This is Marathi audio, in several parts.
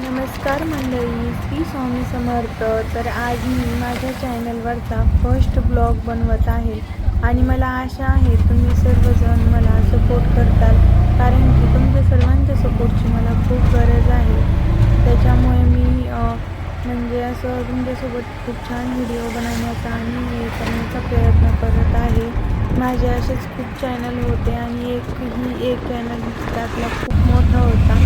नमस्कार मंडळी, श्री स्वामी समर्थ. तर आज मी माझ्या चॅनलवरचा फर्स्ट ब्लॉग बनवत आहे आणि मला आशा आहे तुम्ही सर्वजण मला सपोर्ट करताल, कारण की तुमच्या सर्वांच्या सपोर्टची मला खूप गरज आहे. त्याच्यामुळे मी म्हणजे असं तुमच्यासोबत खूप छान व्हिडिओ बनवण्याचा आणि हे करण्याचा प्रयत्न करत आहे. माझे असेच खूप चॅनल होते आणि एक चॅनल त्यातला खूप मोठा होता,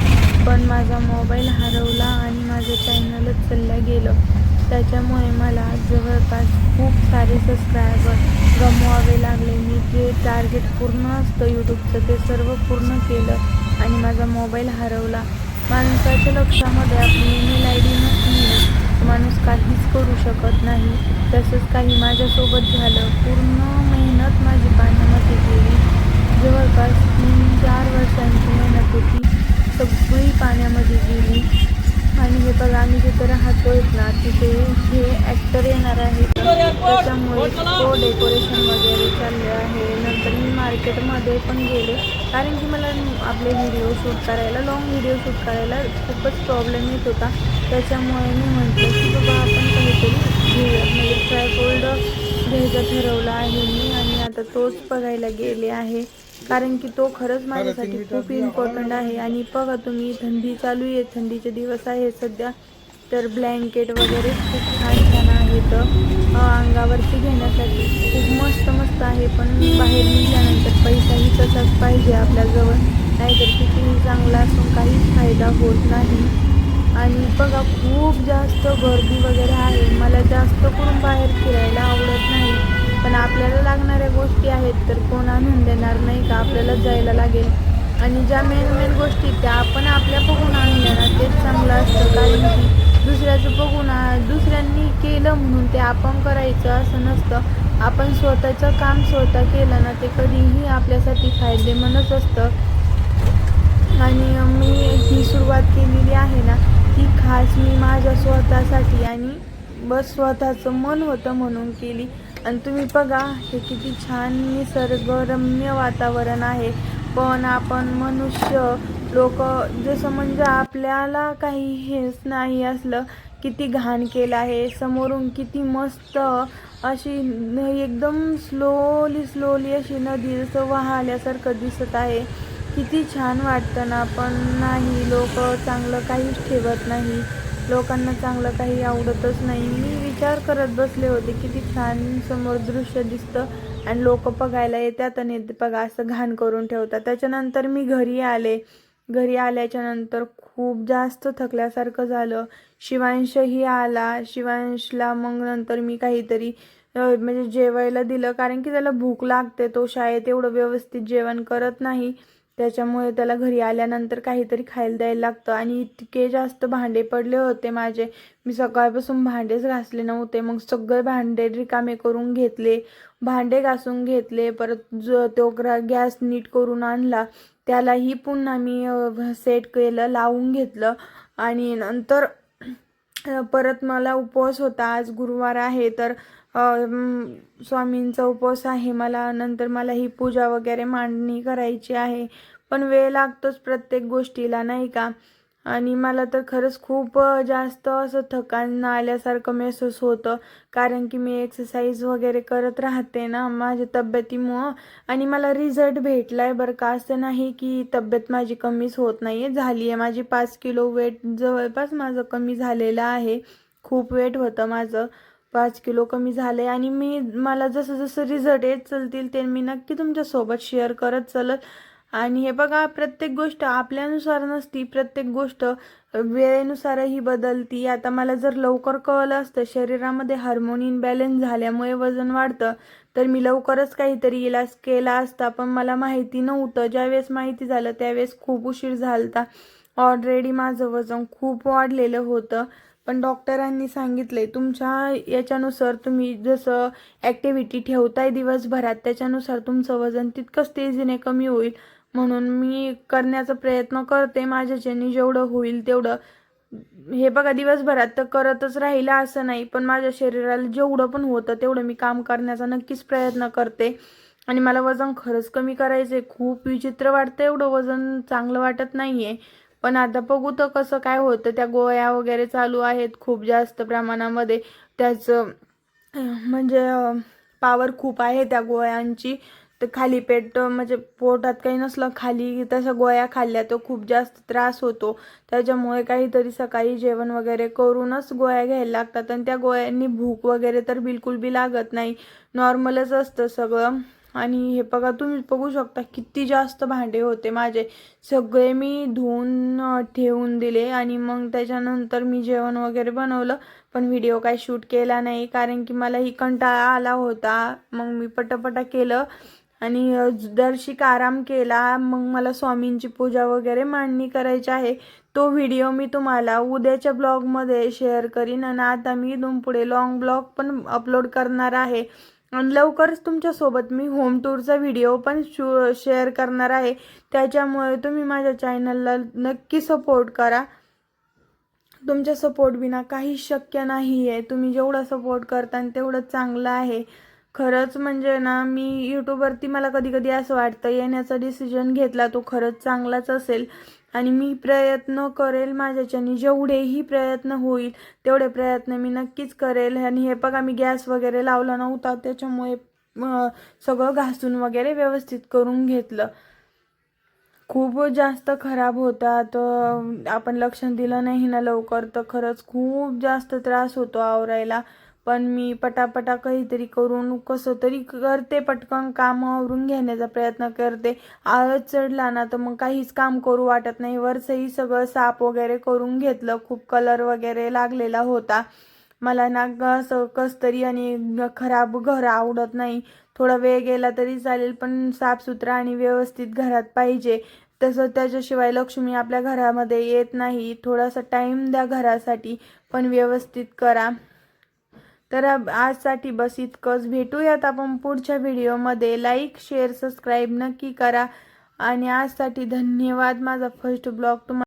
पण माझा मोबाईल हरवला आणि माझं चॅनलच चाललं गेलं. त्याच्यामुळे मला जवळपास खूप सारे सबस्क्रायबर गमवावे लागले. मी जे टार्गेट पूर्ण असतं यूट्यूबचं ते सर्व पूर्ण केलं आणि माझा मोबाईल हरवला. माणसाच्या लक्षामध्ये आपली ईमेल आय डी नसली ना, माणूस काहीच करू शकत नाही. तसंच काही माझ्यासोबत झालं. पूर्ण मेहनत माझी पाण्यामध्ये गेली. जवळपास 3-4 वर्षांची मेहनत होती, सगळी पाण्यामध्ये गेली. आणि हे बघा, आम्ही जिथे राहतोय ना तिथे हे ॲक्टर येणार आहे, त्याच्यामुळे तो डेकोरेशन वगैरे चालले आहे. नंतर मी मार्केटमध्ये पण गेले, कारण की मला आपले व्हिडिओ शूट करायला, लॉंग व्हिडिओ शूट करायला खूपच प्रॉब्लेम येत होता. त्याच्यामुळे मी म्हटलं की बाबा आपण काहीतरी घेऊयात, म्हणजे ट्रायपॉड घ्यायचं ठरवलं आहे मी आणि आता तोच बघायला गेले आहे, कारण की तो खरंच माझ्यासाठी खूप इम्पॉर्टंट आहे. आणि बघा तुम्ही, थंडी चालू आहे, थंडीचे दिवस आहे सध्या, तर ब्लँकेट वगैरे खूप छान छान आहेत अंगावरती घेण्यासाठी, खूप मस्त मस्त आहे. पण बाहेर निघाल्यानंतर पैसाही तसाच पाहिजे आपल्याजवळ, नाहीतर कितीही चांगला असून काहीच फायदा होत नाही. आणि बघा, खूप जास्त गर्दी वगैरे आहे. मला जास्त करून बाहेर फिरायला आवडत नाही, पण आपल्याला लागणाऱ्या गोष्टी आहेत तर कोण आणून देणार नाही का, आपल्यालाच जायला लागेल. आणि ज्या मेन गोष्टी त्या आपण आपल्या बघून आणल्या ना तेच चांगलं असतं, कारण की दुसऱ्याचं बघून दुसऱ्यांनी केलं म्हणून ते आपण करायचं असं नसतं. आपण स्वतःचं काम स्वतः केलं ना ते कधीही आपल्यासाठी फायदेमंदच असतं. आणि मी ही सुरुवात केलेली आहे ना ती खास मी माझ्या स्वतःसाठी आणि बस स्वतःचं मन होतं म्हणून केली. आणि तुम्ही बघा, हे किती छान निसर्गरम्य वातावरण आहे, पण आपण मनुष्य लोक जसं म्हणजे आपल्याला काही हेच नाही असलं, किती घाण केलं आहे. समोरून किती मस्त अशी एकदम स्लोली स्लोली अशी नदी जसं वाहल्यासारखं दिसत आहे. किती छान वाटतं ना, पण नाही, लोक चांगलं काहीच ठेवत नाही. लोकांना चांगलं काही आवडतच नाही. मी विचार करत बसले होते, किती छान समोर दृश्य दिसतं आणि लोक बघायला येतात आणि बघा असं घाण करून ठेवतात. त्याच्यानंतर मी घरी आले. घरी आल्याच्या नंतर खूप जास्त थकल्यासारखं झालं. शिवांशही आला. शिवांशला मग नंतर मी काहीतरी म्हणजे जेवायला दिलं, कारण की त्याला भूक लागते. तो शाळेत एवढं व्यवस्थित जेवण करत नाही, त्याच्यामुळे त्याला घरी आल्यानंतर काहीतरी खायला द्यायला लागतं. आणि इतके जास्त भांडे पडले होते माझे, मी सकाळपासून भांडेच घासले नव्हते. मग सगळे भांडे रिकामे करून घेतले, भांडे घासून घेतले. परत तो गॅस नीट करून आणला, त्यालाही पुन्हा मी सेट केलं, लावून घेतलं. आणि नंतर परत मला उपवास होता, आज गुरुवार आहे, तर स्वामींचा उपवास आहे मला. नंतर मला ही पूजा वगैरे मांडणी करायची आहे, पण वेळ लागतोच प्रत्येक गोष्टीला, नाही का. आणि मला तर खरंच खूप जास्त असं थकान आल्यासारखं महसूस होतं, कारण की मी एक्सरसाइज वगैरे करत राहते ना माझ्या तब्येतीमुळं. आणि मला रिझल्ट भेटलाय बरं का, असं नाही की तब्येत माझी कमीच होत नाही आहे, झाली आहे माझी. 5 किलो वेट जवळपास माझं कमी झालेलं आहे. खूप वेट होतं माझं, 5 किलो कमी झाले. आणि मला जसं जसं रिझल्ट येत चलतील ते मी नक्की तुमच्यासोबत शेअर करत चलत. आणि हे बघा, प्रत्येक गोष्ट आपल्यानुसार नसती, प्रत्येक गोष्ट वेळेनुसारही बदलती. आता मला जर लवकर कळलं असतं, शरीरामध्ये हार्मोन इनबॅलन्स झाल्यामुळे वजन वाढतं, तर मी लवकरच काहीतरी इलाज केला असता, पण मला माहिती नव्हतं. ज्यावेळेस माहिती झालं त्यावेळेस खूप उशीर झालता. ऑलरेडी माझं वजन खूप वाढलेलं होतं. पण डॉक्टरांनी सांगितले, तुमच्या याच्यानुसार तुम्ही जसं ॲक्टिव्हिटी ठेवताय दिवसभरात त्याच्यानुसार तुमचं वजन तितकंच तेजीने कमी होईल. म्हणून मी करण्याचा प्रयत्न करते, माझ्याच्याने जेवढं होईल तेवढं. हे बघा, दिवसभरात तर करतच राहिलं असं नाही, पण माझ्या शरीराला जेवढं पण होतं तेवढं मी काम करण्याचा नक्कीच प्रयत्न करते. आणि मला वजन खरंच कमी करायचं आहे. खूप विचित्र वाटतं, एवढं वजन चांगलं वाटत नाही आहे, पण आता बघू तर कसं काय होतं. त्या गोळ्या वगैरे चालू आहेत खूप जास्त प्रमाणामध्ये. त्याचं म्हणजे पॉवर खूप आहे त्या गोळ्यांची. तर खाली पेट म्हणजे पोटात काही नसलं खाली तशा गोळ्या खाल्ल्या तर खूप जास्त त्रास होतो. त्याच्यामुळे काहीतरी सकाळी जेवण वगैरे करूनच गोळ्या घ्यायला लागतात. आणि त्या गोळ्यांनी भूक वगैरे तर बिलकुल बी लागत नाही, नॉर्मलच असतं सगळं. आणि हे बघा, तुम्ही बघू शकता किती जास्त भांडे होते माझे. सगळे मी धुवून ठेवून दिले आणि मग त्याच्यानंतर मी जेवण वगैरे बनवलं. पण व्हिडिओ काही शूट केला नाही कारण की मलाही कंटाळा आला होता. मग मी पटापटा केलं आणि दर्शिक आराम केला. मग मला स्वामींची पूजा वगैरे मांडणी करायची आहे. तो व्हिडिओ मी तुम्हाला उद्याच्या ब्लॉगमध्ये शेअर करीन. आणि आता मी इथून पुढे लॉंग ब्लॉग पण अपलोड करणार आहे. आणि लवकरच तुमच्यासोबत मी होम टूरचा व्हिडिओ पण शेअर करणार आहे. त्याच्यामुळे तुम्ही माझ्या चॅनलला नक्की सपोर्ट करा. तुमच्या सपोर्ट बिना काही शक्य नाही आहे. तुम्ही जेवढा सपोर्ट करता तेवढं चांगलं आहे. खरंच म्हणजे ना, मी यूट्यूबवरती मला कधी कधी असं वाटतं येण्याचा डिसिजन घेतला तो खरंच चांगलाच असेल. आणि मी प्रयत्न करेल, माझ्याच्याने जेवढेही प्रयत्न होईल तेवढे प्रयत्न मी नक्कीच करेल. आणि हे बघा, मी गॅस वगैरे लावला नव्हता त्याच्यामुळे सगळं घासून वगैरे व्यवस्थित करून घेतलं. खूप जास्त खराब होता तर आपण लक्ष दिलं नाही ना लवकर तर खरंच खूप जास्त त्रास होतो आवरायला. पण मी पटापटा काहीतरी करून कसं तरी करते, पटकन काम आवरून घेण्याचा प्रयत्न करते. आळस चढला ना तर मग काहीच काम करू वाटत नाही. वरचंही सगळं साफ वगैरे करून घेतलं. खूप कलर वगैरे लागलेला होता. मला ना असं कसतरी आणि खराब घर आवडत नाही. थोडा वेळ गेला तरी चालेल पण साफसुथरा आणि व्यवस्थित घरात पाहिजे. तसं त्याच्याशिवाय लक्ष्मी आपल्या घरामध्ये येत नाही. थोडासा टाईम द्या घरासाठी, पण व्यवस्थित करा. तर आजसाठी बस इतकंच. भेटूयात आपण पुढच्या व्हिडिओमध्ये. लाईक शेअर सबस्क्राईब नक्की करा. आणि आजसाठी धन्यवाद. माझा फर्स्ट ब्लॉग तुम्हाला